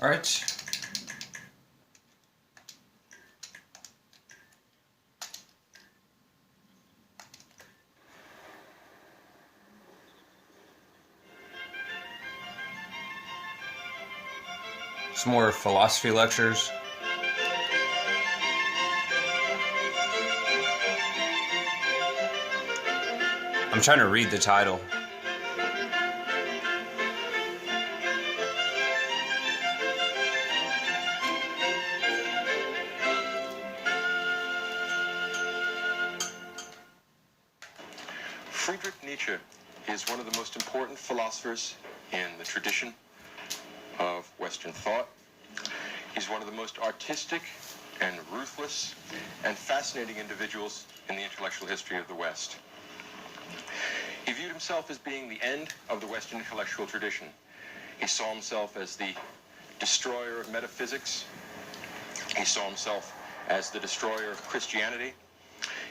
All right. Some more philosophy lectures. I'm trying to read the title. Friedrich Nietzsche is one of the most important philosophers in the tradition of Western thought. He's one of the most artistic and ruthless and fascinating individuals in the intellectual history of the West. He viewed himself as being the end of the Western intellectual tradition. He saw himself as the destroyer of metaphysics. He saw himself as the destroyer of Christianity.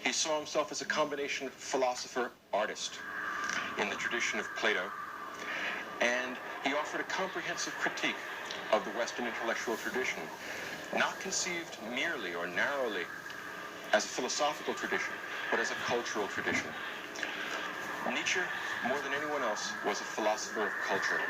He saw himself as a combination philosopher-artist in the tradition of Plato, and he offered a comprehensive critique of the Western intellectual tradition, not conceived merely or narrowly as a philosophical tradition, but as a cultural tradition. Nietzsche, more than anyone else, was a philosopher of culture.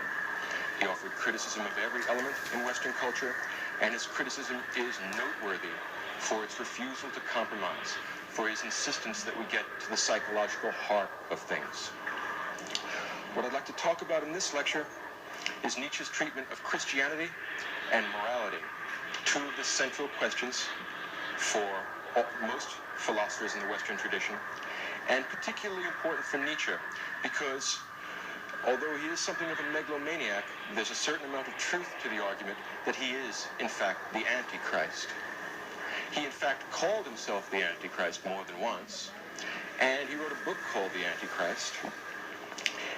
He offered criticism of every element in Western culture, and his criticism is noteworthy for its refusal to compromise, for his insistence that we get to the psychological heart of things. What I'd like to talk about in this lecture is Nietzsche's treatment of Christianity and morality, two of the central questions for most philosophers in the Western tradition, and particularly important for Nietzsche because although he is something of a megalomaniac, there's a certain amount of truth to the argument that he is, in fact, the Antichrist. He, in fact, called himself the Antichrist more than once, and he wrote a book called The Antichrist.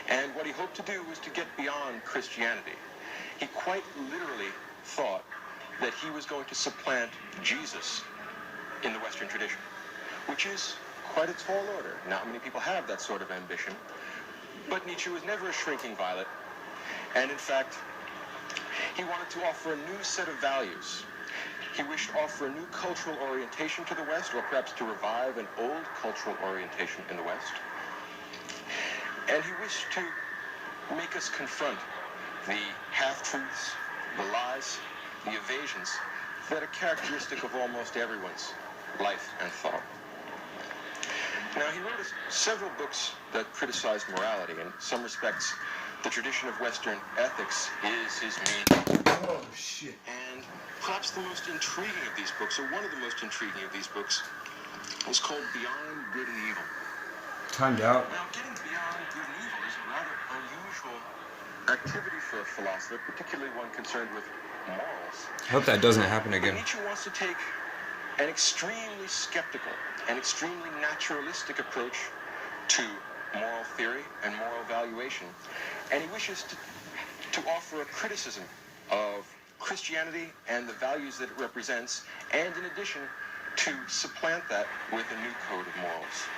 And what he hoped to do was to get beyond Christianity. He quite literally thought that he was going to supplant Jesus in the Western tradition, which is quite a tall order. Not many people have that sort of ambition. But Nietzsche was never a shrinking violet, and in fact, he wanted to offer a new set of values. He wished to offer a new cultural orientation to the West, or perhaps to revive an old cultural orientation in the West. And he wished to make us confront the half-truths, the lies, the evasions that are characteristic of almost everyone's life and thought. Now, he wrote several books that criticized morality. In some respects, the tradition of Western ethics is his main. Oh, shit. And perhaps the most intriguing of these books, or one of the most intriguing of these books, is called Beyond Good and Evil. Timed out. Now, getting beyond good and evil is a rather unusual activity for a philosopher, particularly one concerned with morals. I hope that doesn't happen again. Nietzsche wants to take an extremely skeptical and extremely naturalistic approach to moral theory and moral valuation, and he wishes to offer a criticism of Christianity and the values that it represents, and in addition, to supplant that with a new code of morals.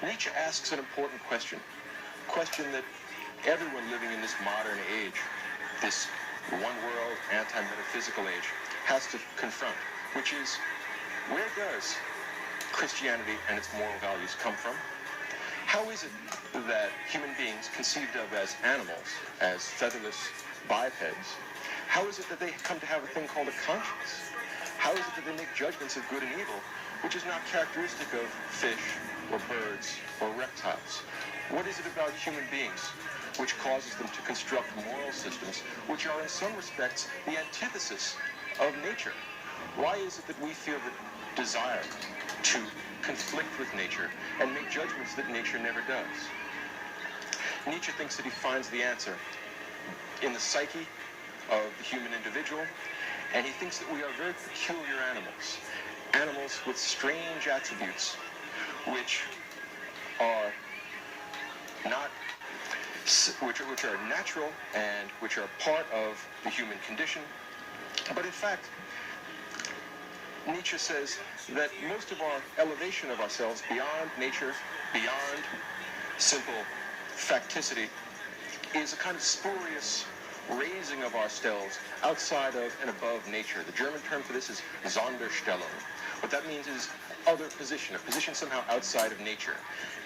Nietzsche asks an important question that everyone living in this modern age, this one-world, anti-metaphysical age, has to confront, which is, where does Christianity and its moral values come from? How is it that human beings, conceived of as animals, as featherless bipeds, how is it that they come to have a thing called a conscience? How is it that they make judgments of good and evil, which is not characteristic of fish or birds or reptiles? What is it about human beings which causes them to construct moral systems which are in some respects the antithesis of nature? Why is it that we feel the desire to conflict with nature and make judgments that nature never does? Nietzsche thinks that he finds the answer in the psyche of the human individual, and he thinks that we are very peculiar animals with strange attributes which are not which are natural and which are part of the human condition. But in fact, Nietzsche says that most of our elevation of ourselves beyond nature, beyond simple facticity, is a kind of spurious raising of ourselves outside of and above nature. The German term for this is Sonderstellung. What that means is other position, a position somehow outside of nature.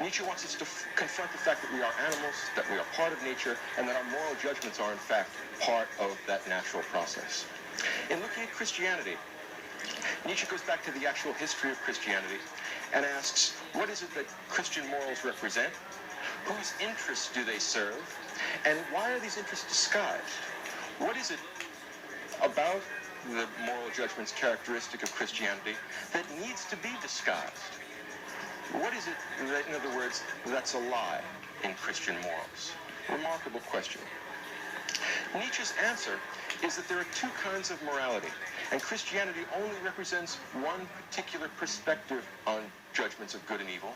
Nietzsche wants us to confront the fact that we are animals, that we are part of nature, and that our moral judgments are in fact part of that natural process. In looking at Christianity, Nietzsche goes back to the actual history of Christianity and asks, what is it that Christian morals represent? Whose interests do they serve? And why are these interests disguised? What is it about the moral judgments characteristic of Christianity that needs to be disguised? What is it that, in other words, that's a lie in Christian morals? Remarkable question. Nietzsche's answer is that there are two kinds of morality, and Christianity only represents one particular perspective on judgments of good and evil.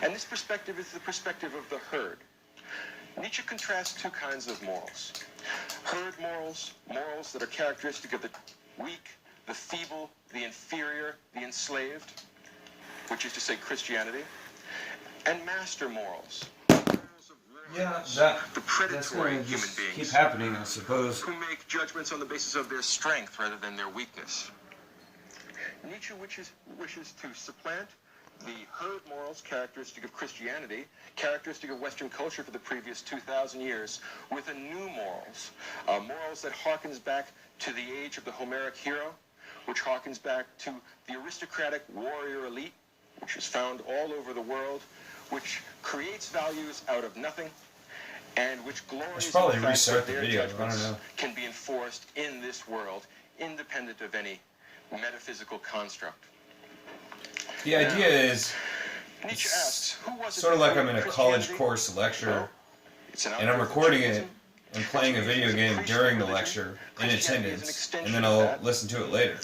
And this perspective is the perspective of the herd. Nietzsche contrasts two kinds of morals. Herd morals, morals that are characteristic of the weak, the feeble, the inferior, the enslaved, which is to say Christianity, and master morals. Yeah, The predatory that's going to human just beings keep happening, I suppose. who make judgments on the basis of their strength rather than their weakness. Nietzsche wishes to supplant the herd morals characteristic of Christianity, characteristic of Western culture for the previous 2,000 years, with a new morals, morals that harkens back to the age of the Homeric hero, which harkens back to the aristocratic warrior elite, which is found all over the world, which creates values out of nothing, and which glories in probably the fact restart that the their video, I judgments don't know. can be enforced in this world, independent of any metaphysical construct. The idea is Nietzsche asks, who was it sort of that like I'm in a college Christianity? course lecture, Well, it's an and I'm outgrowth of recording it Judaism. and playing a video game during the lecture in attendance, and then I'll listen to it later.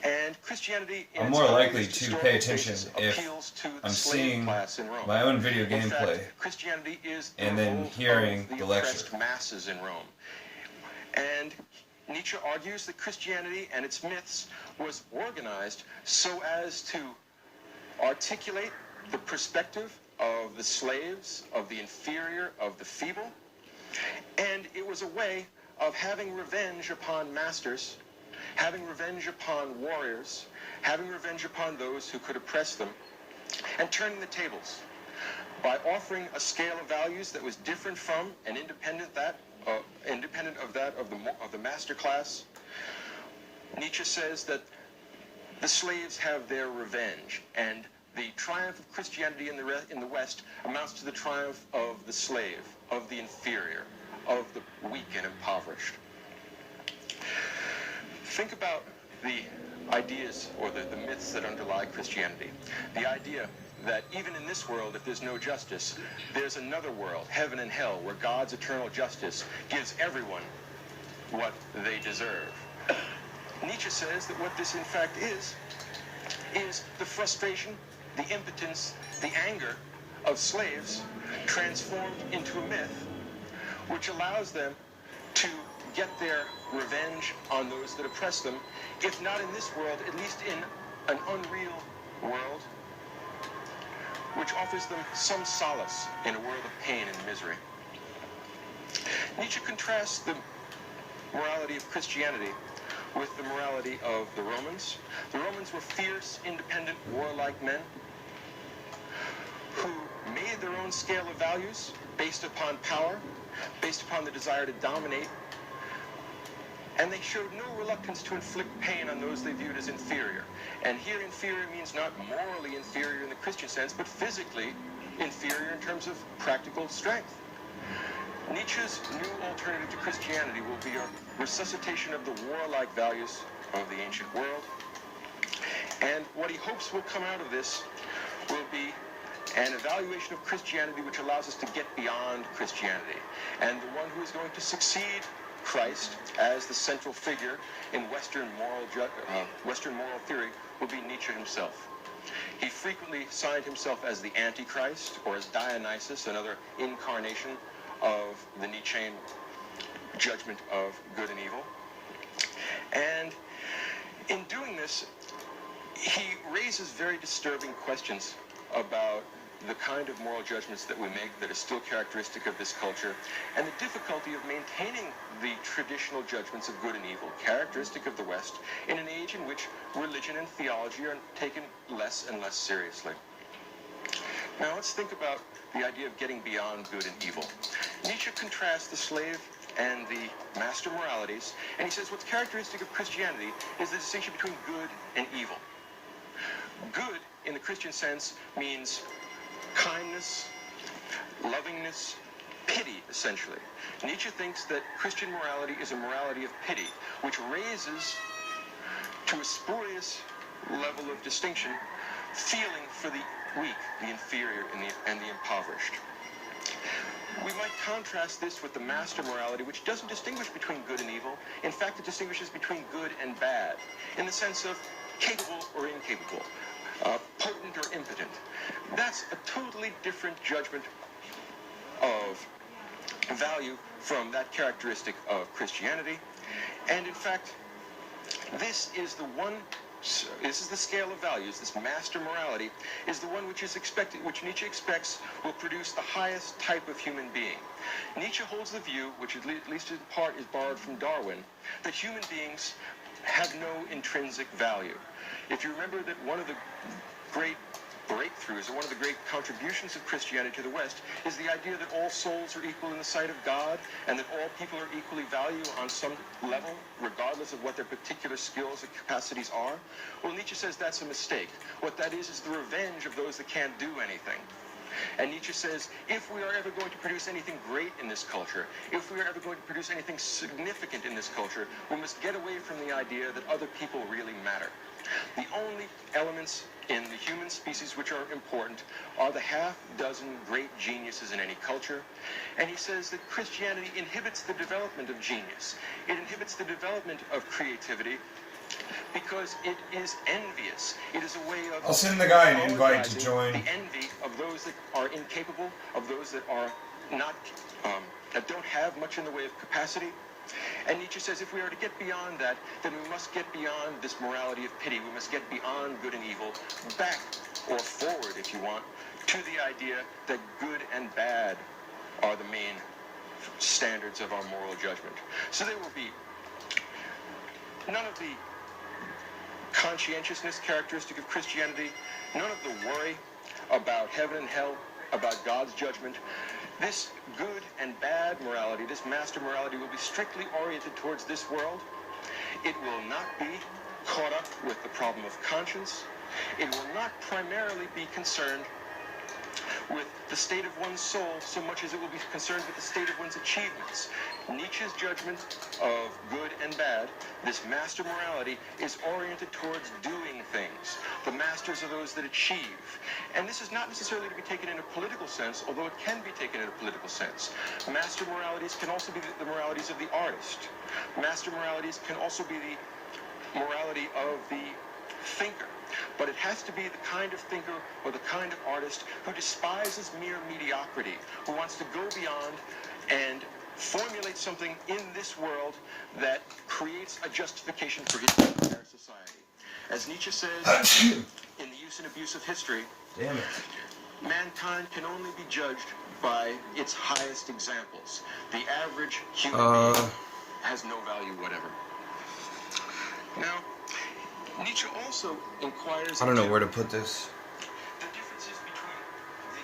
And Christianity in I'm its more earliest likely to historical pay attention basis if appeals to the I'm slave seeing class in Rome. my own video In fact, gameplay Christianity is the and then revolt hearing of the the lecture. oppressed masses in Rome. And Nietzsche argues that Christianity and its myths was organized so as to articulate the perspective of the slaves, of the inferior, of the feeble, and it was a way of having revenge upon masters, having revenge upon warriors, having revenge upon those who could oppress them, and turning the tables by offering a scale of values that was different from and independent of that of the master class. Nietzsche says that the slaves have their revenge, and the triumph of Christianity in the West amounts to the triumph of the slave, of the inferior, of the weak and impoverished. Think about the ideas or the myths that underlie Christianity. The idea that even in this world, if there's no justice, there's another world, heaven and hell, where God's eternal justice gives everyone what they deserve. Nietzsche says that what this in fact is the frustration, the impotence, the anger of slaves transformed into a myth which allows them to get their revenge on those that oppress them, if not in this world, at least in an unreal world, which offers them some solace in a world of pain and misery. Nietzsche contrasts the morality of Christianity with the morality of the Romans. The Romans were fierce, independent, warlike men who made their own scale of values based upon power, based upon the desire to dominate, and they showed no reluctance to inflict pain on those they viewed as inferior. And here inferior means not morally inferior in the Christian sense, but physically inferior in terms of practical strength. Nietzsche's new alternative to Christianity will be a resuscitation of the warlike values of the ancient world. And what he hopes will come out of this will be an evaluation of Christianity which allows us to get beyond Christianity. And the one who is going to succeed Christ as the central figure in Western moral theory will be Nietzsche himself. He frequently signed himself as the Antichrist or as Dionysus, another incarnation of the Nietzschean judgment of good and evil. And in doing this, he raises very disturbing questions about the kind of moral judgments that we make that are still characteristic of this culture, and the difficulty of maintaining the traditional judgments of good and evil, characteristic of the West, in an age in which religion and theology are taken less and less seriously. Now let's think about the idea of getting beyond good and evil. Nietzsche contrasts the slave and the master moralities, and he says what's characteristic of Christianity is the distinction between good and evil. Good, in the Christian sense, means kindness, lovingness, pity, essentially. Nietzsche thinks that Christian morality is a morality of pity, which raises to a spurious level of distinction feeling for the weak, the inferior, and the impoverished. We might contrast this with the master morality, which doesn't distinguish between good and evil. In fact, it distinguishes between good and bad, in the sense of capable or incapable, potent or impotent. That's a totally different judgment of value from that characteristic of Christianity. And in fact, this is the scale of values. This master morality is the one which Nietzsche expects will produce the highest type of human being. Nietzsche holds the view, which at least in part is borrowed from Darwin, that human beings have no intrinsic value. If you remember that one of the great breakthroughs, or one of the great contributions of Christianity to the West, is the idea that all souls are equal in the sight of God, and that all people are equally valued on some level, regardless of what their particular skills or capacities are. Well, Nietzsche says that's a mistake. What that is the revenge of those that can't do anything. And Nietzsche says, if we are ever going to produce anything great in this culture, if we are ever going to produce anything significant in this culture, we must get away from the idea that other people really matter. The only elements in the human species which are important are the half-dozen great geniuses in any culture. And he says that Christianity inhibits the development of genius. It inhibits the development of creativity because it is envious. It is a way of... I'll send the guy an invite to join. The envy of those that are incapable, of those that are not, that don't have much in the way of capacity. And Nietzsche says if we are to get beyond that, then we must get beyond this morality of pity. We must get beyond good and evil, back, or forward if you want, to the idea that good and bad are the main standards of our moral judgment. So there will be none of the conscientiousness characteristic of Christianity, none of the worry about heaven and hell, about God's judgment. This good and bad morality, this master morality, will be strictly oriented towards this world. It will not be caught up with the problem of conscience. It will not primarily be concerned with the state of one's soul so much as it will be concerned with the state of one's achievements. Nietzsche's judgment of good and bad, this master morality, is oriented towards doing things. The masters are those that achieve. And this is not necessarily to be taken in a political sense, although it can be taken in a political sense. Master moralities can also be the moralities of the artist. Master moralities can also be the morality of the thinker. But it has to be the kind of thinker or the kind of artist who despises mere mediocrity, who wants to go beyond and formulate something in this world that creates a justification for his entire society. As Nietzsche says in The Use and Abuse of History, mankind can only be judged by its highest examples. The average human being has no value whatever. Now, Nietzsche also inquires... I don't know where to put this. The differences between the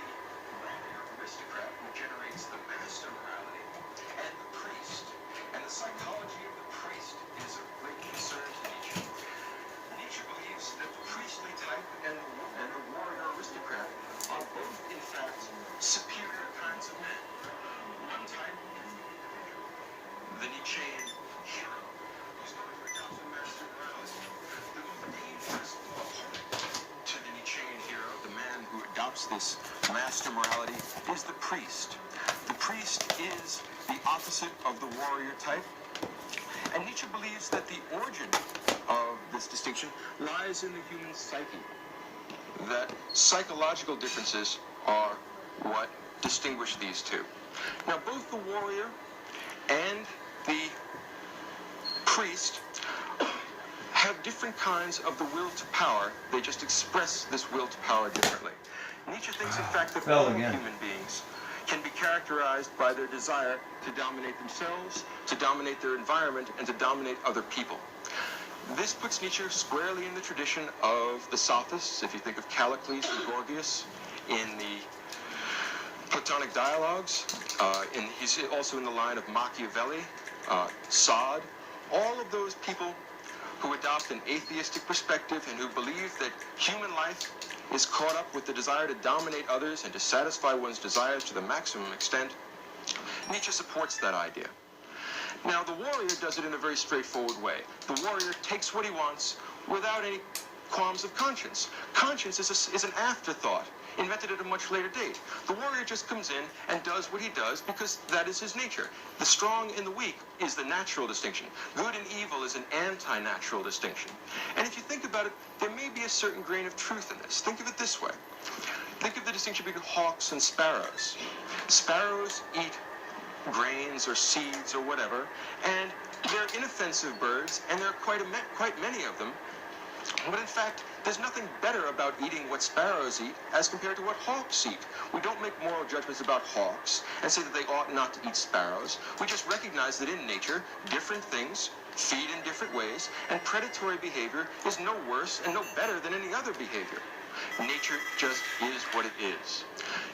warrior aristocrat who generates the master morality and the priest. And the psychology of the priest is of great concern to Nietzsche. Nietzsche believes that the priestly type and the warrior aristocrat are both, in fact, superior kinds of men. Untitled, the Nietzschean hero, who's going to adopt the master morality. The most dangerous opponent to the Nietzschean hero, the man who adopts this master morality, is the priest. The priest is the opposite of the warrior type. And Nietzsche believes that the origin of this distinction lies in the human psyche. That psychological differences are what distinguish these two. Now, both the warrior and the priest have different kinds of the will to power. They just express this will to power differently. Nietzsche thinks, in fact, that Fell all again. human beings can be characterized by their desire to dominate themselves, to dominate their environment, and to dominate other people. This puts Nietzsche squarely in the tradition of the sophists, if you think of Callicles and Gorgias, in the Platonic dialogues. He's also in the line of Machiavelli, Sade, all of those people who adopt an atheistic perspective and who believe that human life is caught up with the desire to dominate others and to satisfy one's desires to the maximum extent. Nietzsche supports that idea. Now, the warrior does it in a very straightforward way. The warrior takes what he wants without any qualms of conscience. Conscience is an afterthought, invented at a much later date. The warrior just comes in and does what he does because that is his nature. The strong and the weak is the natural distinction. Good and evil is an anti-natural distinction. And if you think about it, there may be a certain grain of truth in this. Think of it this way. Think of the distinction between hawks and sparrows. Sparrows eat grains or seeds or whatever, and they're inoffensive birds, and there are quite many of them. But in fact, there's nothing better about eating what sparrows eat as compared to what hawks eat. We don't make moral judgments about hawks and say that they ought not to eat sparrows. We just recognize that in nature, different things feed in different ways, and predatory behavior is no worse and no better than any other behavior. Nature just is what it is.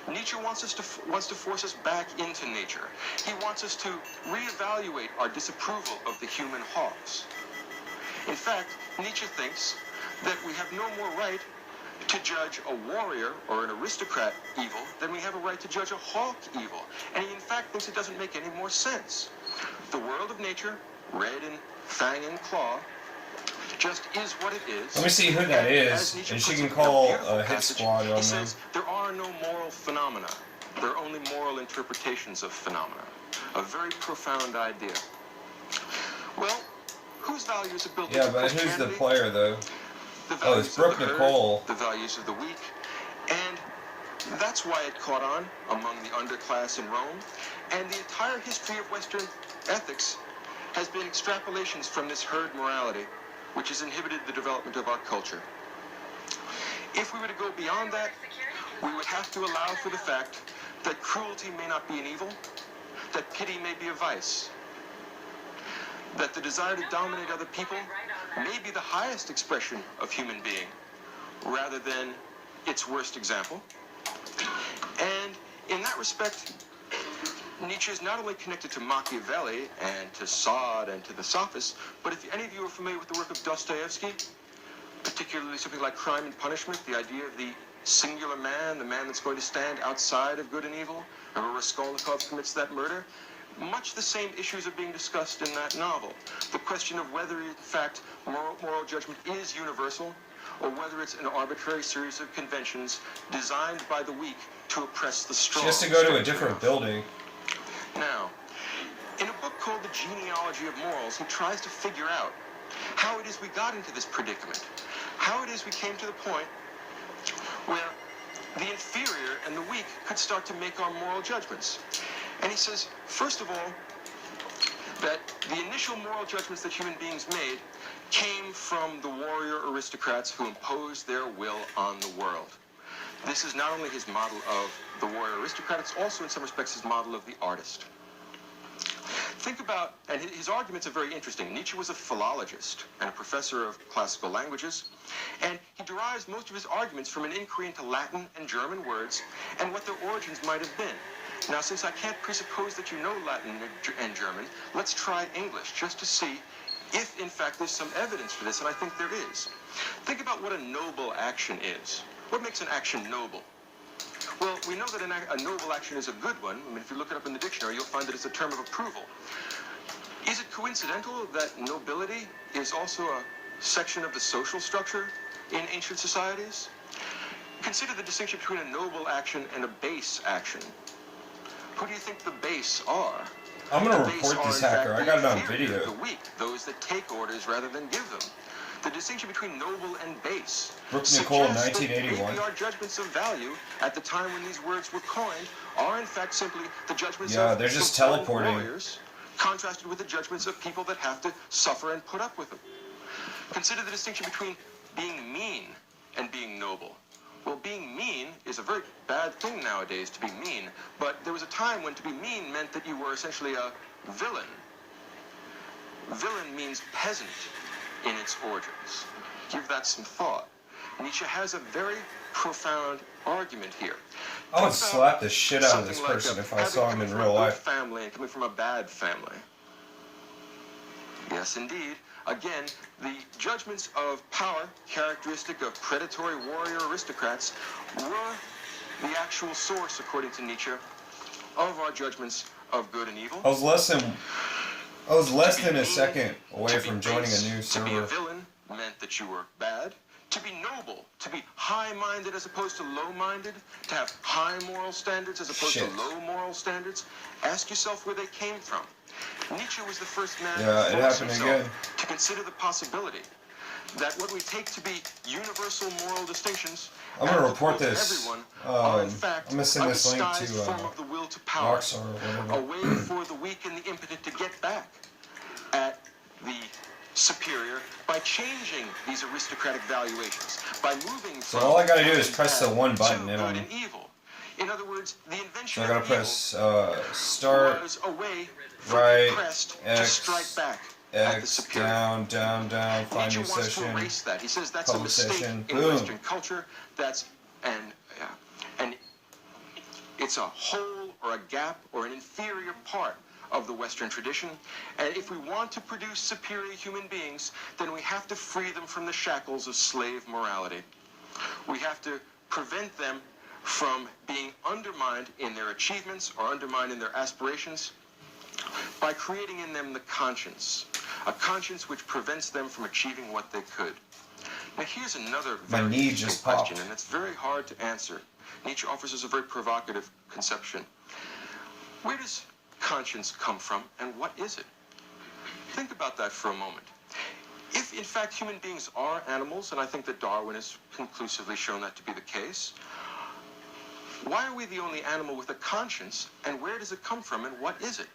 Nietzsche wants to force us back into nature. He wants us to reevaluate our disapproval of the human hawks. In fact, Nietzsche thinks that we have no more right to judge a warrior or an aristocrat evil than we have a right to judge a hawk evil. And he in fact thinks it doesn't make any more sense. The world of nature, red and fang and claw, just is what it is. Let me see who that is, and she can call a hit squad on He them. says, there are no moral phenomena. There are only moral interpretations of phenomena. A very profound idea. Well, whose values are built Yeah, into but who's the Christianity? player, though? The Oh, values it's of Brooke the herd, Nicole. the values of the weak, and that's why it caught on among the underclass in Rome. And the entire history of Western ethics has been extrapolations from this herd morality, which has inhibited the development of our culture. If we were to go beyond that, we would have to allow for the fact that cruelty may not be an evil, that pity may be a vice, that the desire to dominate other people may be the highest expression of human being, rather than its worst example. And in that respect, Nietzsche is not only connected to Machiavelli and to Sade and to the Sophists, but if any of you are familiar with the work of Dostoevsky, particularly something like Crime and Punishment, the idea of the singular man, the man that's going to stand outside of good and evil, and where Raskolnikov commits that murder, much the same issues are being discussed in that novel. The question of whether, in fact, moral judgment is universal, or whether it's an arbitrary series of conventions designed by the weak to oppress the strong. She has to go to a different building. Now, in a book called The Genealogy of Morals, he tries to figure out how it is we got into this predicament, how it is we came to the point where the inferior and the weak could start to make our moral judgments. And he says, first of all, that the initial moral judgments that human beings made came from the warrior aristocrats who imposed their will on the world. This is not only his model of the warrior aristocrat, it's also in some respects his model of the artist. Think about, and his arguments are very interesting. Nietzsche was a philologist and a professor of classical languages, and he derives most of his arguments from an inquiry into Latin and German words and what their origins might have been. Now, since I can't presuppose that you know Latin and German, let's try English just to see if, in fact, there's some evidence for this, and I think there is. Think about what a noble action is. What makes an action noble? Well, we know that a noble action is a good one. I mean, if you look it up in the dictionary, you'll find that it's a term of approval. Is it coincidental that nobility is also a section of the social structure in ancient societies? Consider the distinction between a noble action and a base action. Who do you think the base are? I'm going to The base report this are, in hacker. fact, I got it on inferior, video. The weak, those that take orders rather than give them. The distinction between noble and base Brooke Nicole, suggests that 1981. maybe our judgments of value at the time when these words were coined are in fact simply the judgments Yeah, of they're just fulfilled teleporting. warriors, contrasted with the judgments of people that have to suffer and put up with them. Consider the distinction between being mean and being noble. Well, being mean is a very bad thing nowadays, to be mean. But there was a time when to be mean meant that you were essentially a villain. Villain means peasant in its origins. Give that some thought. Nietzsche has a very profound argument here. I would slap the shit out of this Something person like if I saw him in real having life. come from a good family and coming from a bad family. Yes, indeed. Again, the judgments of power, characteristic of predatory warrior aristocrats, were the actual source, according to Nietzsche, of our judgments of good and evil. I was less than a second away from joining a new server. To be a villain meant that you were bad. To be noble, to be high-minded as opposed to low-minded, to have high moral standards as opposed to low moral standards. Ask yourself where they came from. Nietzsche was the first man to consider the possibility that what we take to be universal moral distinctions I'm going to report this. are in fact I'm going to send this link to form of the will to power, Rockstar or whatever. a way for the weak and the impotent to get back at the superior by changing these aristocratic valuations, by moving So from all I got to do is press the one button to and good I'm... and evil. In other words, the invention So I got to of press evil start, was a way for right, the oppressed to X, strike back at the X, superior. down, find Nietzsche new wants to session, erase that. He says that's a public mistake session, in boom. Western culture. That's and it's a hole or a gap or an inferior part of the Western tradition. And if we want to produce superior human beings, then we have to free them from the shackles of slave morality. We have to prevent them from being undermined in their achievements or undermined in their aspirations by creating in them the conscience, a conscience which prevents them from achieving what they could. Now here's another very interesting question, and it's very hard to answer. Nietzsche offers us a very provocative conception. Where does conscience come from, and what is it? Think about that for a moment. If, in fact, human beings are animals, and I think that Darwin has conclusively shown that to be the case, why are we the only animal with a conscience, and where does it come from, and what is it?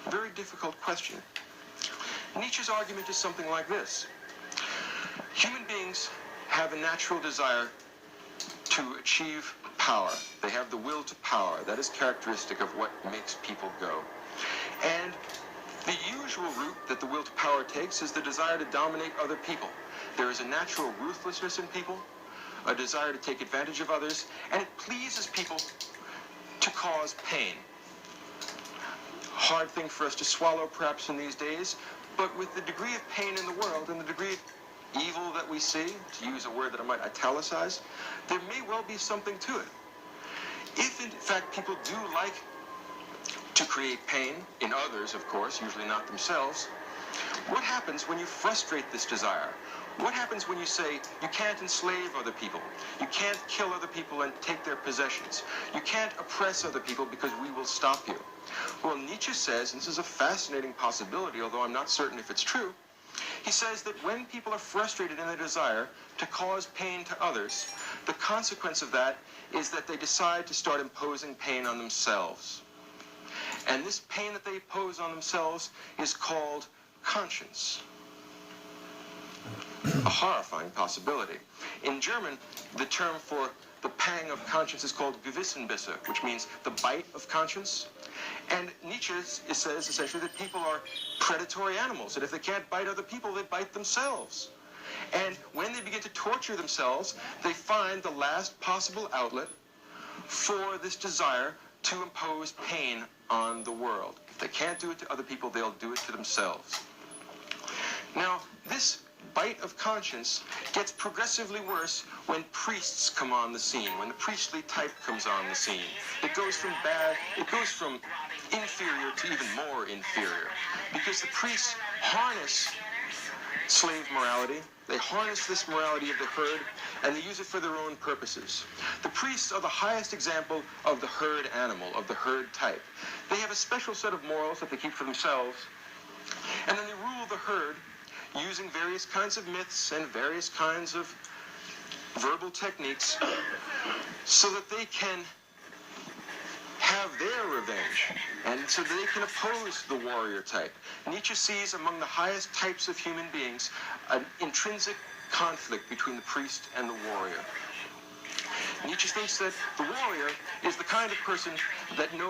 Very difficult question. Nietzsche's argument is something like this. Human beings have a natural desire to achieve power. They have the will to power. That is characteristic of what makes people go. And the usual route that the will to power takes is the desire to dominate other people. There is a natural ruthlessness in people, a desire to take advantage of others, and it pleases people to cause pain. Hard thing for us to swallow perhaps in these days, but with the degree of pain in the world and the degree of evil that we see, to use a word that I might italicize, there may well be something to it. If in fact people do like to create pain in others, of course, usually not themselves, what happens when you frustrate this desire? What happens when you say you can't enslave other people, you can't kill other people and take their possessions, you can't oppress other people because we will stop you? Well, Nietzsche says, and this is a fascinating possibility, although I'm not certain if it's true, he says that when people are frustrated in their desire to cause pain to others, the consequence of that is that they decide to start imposing pain on themselves. And this pain that they impose on themselves is called conscience. A horrifying possibility. In German, the term for the pang of conscience is called Gewissenbisse, which means the bite of conscience. And Nietzsche says essentially that people are predatory animals, that if they can't bite other people, they bite themselves. And when they begin to torture themselves, they find the last possible outlet for this desire to impose pain on the world. If they can't do it to other people, they'll do it to themselves. Now, this bite of conscience gets progressively worse when priests come on the scene, when the priestly type comes on the scene. It goes from inferior to even more inferior, because the priests harness slave morality, they harness this morality of the herd, and they use it for their own purposes. The priests are the highest example of the herd animal, of the herd type. They have a special set of morals that they keep for themselves, and then they rule the herd using various kinds of myths and various kinds of verbal techniques so that they can have their revenge and so that they can oppose the warrior type. Nietzsche sees among the highest types of human beings an intrinsic conflict between the priest and the warrior. Nietzsche thinks that the warrior is the kind of person that knows